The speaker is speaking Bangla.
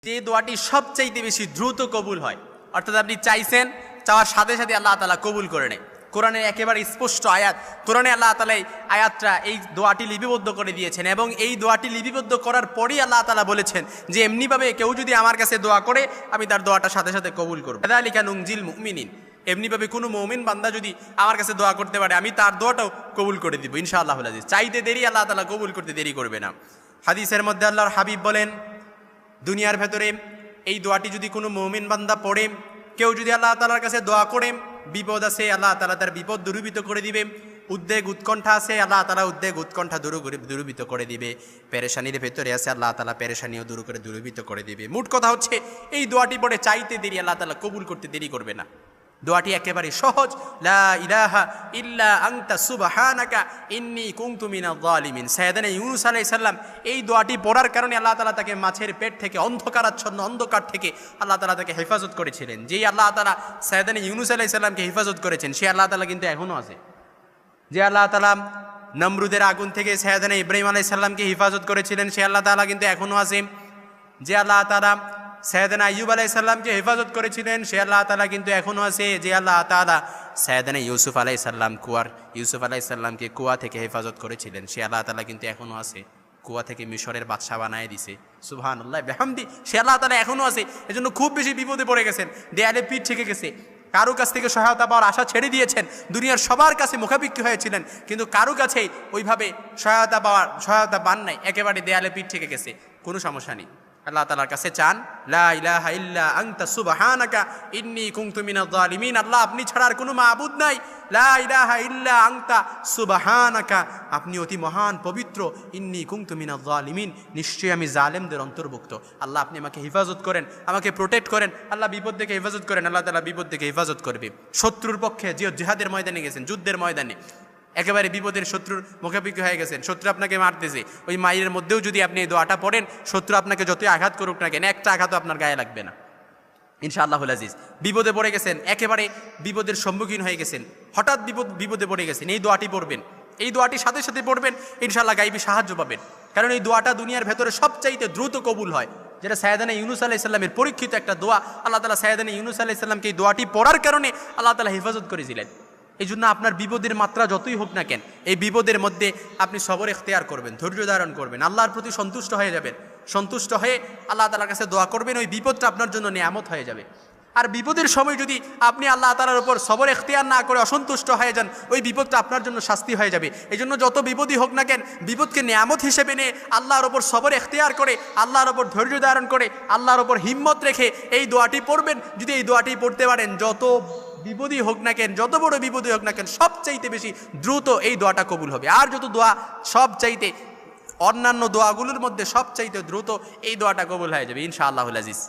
যে দোয়াটি সবচাইতে বেশি দ্রুত কবুল হয়, অর্থাৎ আপনি চাইছেন, চাওয়ার সাথে সাথে আল্লাহ তাআলা কবুল করে নেয়। কোরআনের একেবারে স্পষ্ট আয়াত, কোরআনে আল্লাহ তাআলা এই আয়াতটা এই দোয়াটি লিপিবদ্ধ করে দিয়েছেন এবং এই দোয়াটি লিপিবদ্ধ করার পরেই আল্লাহ তাআলা বলেছেন যে এমনিভাবে কেউ যদি আমার কাছে দোয়া করে আমি তার দোয়াটা সাথে সাথে কবুল করব। কাযালিকা নুনজিল মুমিনিন, এমনিভাবে কোনো মুমিন বান্দা যদি আমার কাছে দোয়া করতে পারে আমি তার দোয়াটাও কবুল করে দিব ইনশাআল্লাহুল আজিজ। চাইতে দেরি আল্লাহ তাআলা কবুল করতে দেরি করবে না। হাদিসের মধ্যে আল্লাহর হাবিব বলেন, দুনিয়ার ভেতরে এই দোয়াটি যদি কোনো মুমিন বান্দা পড়ে, কেউ যদি আল্লাহ তাআলার কাছে দোয়া করে, বিপদ আছে আল্লাহ তাআলা তার বিপদ দূরীভূত করে দিবে, উদ্বেগ উৎকণ্ঠা আছে আল্লাহ তাআলা উদ্বেগ উৎকণ্ঠা দূরীভূত করে দিবে, পেরেশানির ভেতরে আছে আল্লাহ তাআলা পেরেশানিও দূরীভূত করে দিবে। মোট কথা হচ্ছে এই দোয়াটি পড়ে চাইতে দেরি আল্লাহ তাআলা কবুল করতে দেরি করবে না। দোয়াটি একেবারে সহজ, লা ইলাহা ইল্লা আনতা সুবহানাকা ইন্নী কুনতু মিনাজ জালিমিন। সাইয়েদনা ইউনূস আলাইহিস সালাম এই দোয়াটি পড়ার কারণে আল্লাহ তাআলা তাকে মাছের পেট থেকে অন্ধকার থেকে আল্লাহ তাআলা তাকে হেফাজত করেছিলেন। যেই আল্লাহ তাআলা সাইয়েদনা ইউনূস আলাইহিস সালামকে হেফাজত করেছেন সেই আল্লাহ তাআলা কিন্তু এখনও আছে। যে আল্লাহ তাআলা নমরুদের আগুন থেকে সাইয়েদনা ইব্রাহিম আলাইহিস সালামকে হেফাজত করেছিলেন সেই আল্লাহ তাআলা কিন্তু এখনও আছে। যে আল্লাহ তাআলা সাইয়েদনা আইয়ুব আলাইহিস সালামকে হেফাজত করেছিলেন সে আল্লাহ তাআলা কিন্তু এখনও আছে। যে আল্লাহ তাআলা সাইয়েদনা ইউসুফ আলাইহিস সালামকে কুয়া থেকে হেফাজত করেছিলেন সে আল্লাহ তাআলা কিন্তু এখনও আছে। কুয়া থেকে মিশরের বাদশা বানায় দিছে, সুবহানাল্লাহ বিহামদি, সে আল্লাহ তাআলা এখনও আছে। এজন্য খুব বেশি বিপদে পড়ে গেছেন, দেয়ালে পিঠ থেকে গেছে, কারো কাছ থেকে সহায়তা পাওয়ার আশা ছেড়ে দিয়েছেন, দুনিয়ার সবার কাছে মুখাপেক্ষী হয়েছিলেন কিন্তু কারো কাছেই ওইভাবে সহায়তা পান নাই, একেবারে দেয়ালে পিঠ থেকে গেছে। কোনো সমস্যা নেই, আল্লাহ তাআলার কাছে চান, লা ইলাহা ইল্লা আনতা সুবহানাকা ইন্নী কুনতু মিনাজ জালিমিন। আল্লাহ আপনি ছাড়া আর কোনো মাবুদ নাই, লা ইলাহা ইল্লা আনতা সুবহানাকা, আপনি অতি মহান পবিত্র, ইন্নী কুনতু মিনাজ জালিমিন, নিশ্চয়ই আমি জালেমদের অন্তর্ভুক্ত। আল্লাহ আপনি আমাকে হেফাজত করেন, আমাকে প্রোটেক্ট করেন, আল্লাহ বিপদ থেকে হেফাজত করেন, আল্লাহ তাআলা বিপদ থেকে হেফাজত করবে। শত্রুর পক্ষে যে জিহাদের ময়দানে গেছেন, যুদ্ধের ময়দানে একেবারে বিপদের শত্রুর মুখাপেক্ষি হয়ে গেছেন, শত্রু আপনাকে মারতেছে, ওই মায়ের মধ্যেও যদি আপনি এই দোয়াটা পড়েন, শত্রু আপনাকে যতই আঘাত করুক না কেন একটা আঘাতও আপনার গায়ে লাগবে না ইনশাআল্লাহুল আজিজ। বিপদে পড়ে গেছেন, একেবারে বিপদের সম্মুখীন হয়ে গেছেন, হঠাৎ বিপদে পড়ে গেছেন, এই দোয়াটি পড়বেন, এই দোয়াটি সাথে সাথে পড়বেন, ইনশাআল্লাহ গাইবী সাহায্য পাবেন। কারণ এই দোয়াটা দুনিয়ার ভেতরে সবচাইতে দ্রুত কবুল হয়, যেটা সাইয়েদনা ইউনূস আলাইহিস সালামের পরীক্ষিত একটা দোয়া। আল্লাহ তাআলা সাইয়েদনা ইউনূস আলাইহিস সালামকে এই দোয়াটি পড়ার কারণে আল্লাহ তাআলা হেফাজত করেছিলেন। এই জন্য আপনার বিপদের মাত্রা যতই হোক না কেন, এই বিপদের মধ্যে আপনি সবর এখতিয়ার করবেন, ধৈর্য ধারণ করবেন, আল্লাহর প্রতি সন্তুষ্ট হয়ে যাবেন, সন্তুষ্ট হয়ে আল্লাহ তাআলার কাছে দোয়া করবেন, ওই বিপদটা আপনার জন্য নিয়ামত হয়ে যাবে। আর বিপদের সময় যদি আপনি আল্লাহ তাআলার উপর সবর এখতিয়ার না করে অসন্তুষ্ট হয়ে যান, ওই বিপদটা আপনার জন্য শাস্তি হয়ে যাবে। এই জন্য যত বিপদই হোক না কেন, বিপদকে নিয়ামত হিসেবে নিয়ে আল্লাহর ওপর সবর এখতিয়ার করে, আল্লাহর ওপর ধৈর্য ধারণ করে, আল্লাহর ওপর হিম্মত রেখে এই দোয়াটি পড়বেন। যদি এই দোয়াটি পড়তে পারেন, যত বিপদই হোক না কেন, যত বড় বিপদই হোক না কেন, সবচাইতে বেশি দ্রুত এই দোয়াটা কবুল হবে। আর যত দোয়া সবচাইতে অন্যান্য দোয়াগুলোর মধ্যে সবচাইতে দ্রুত এই দোয়াটা কবুল হয়ে যাবে ইনশাআল্লাহুল আজিজ।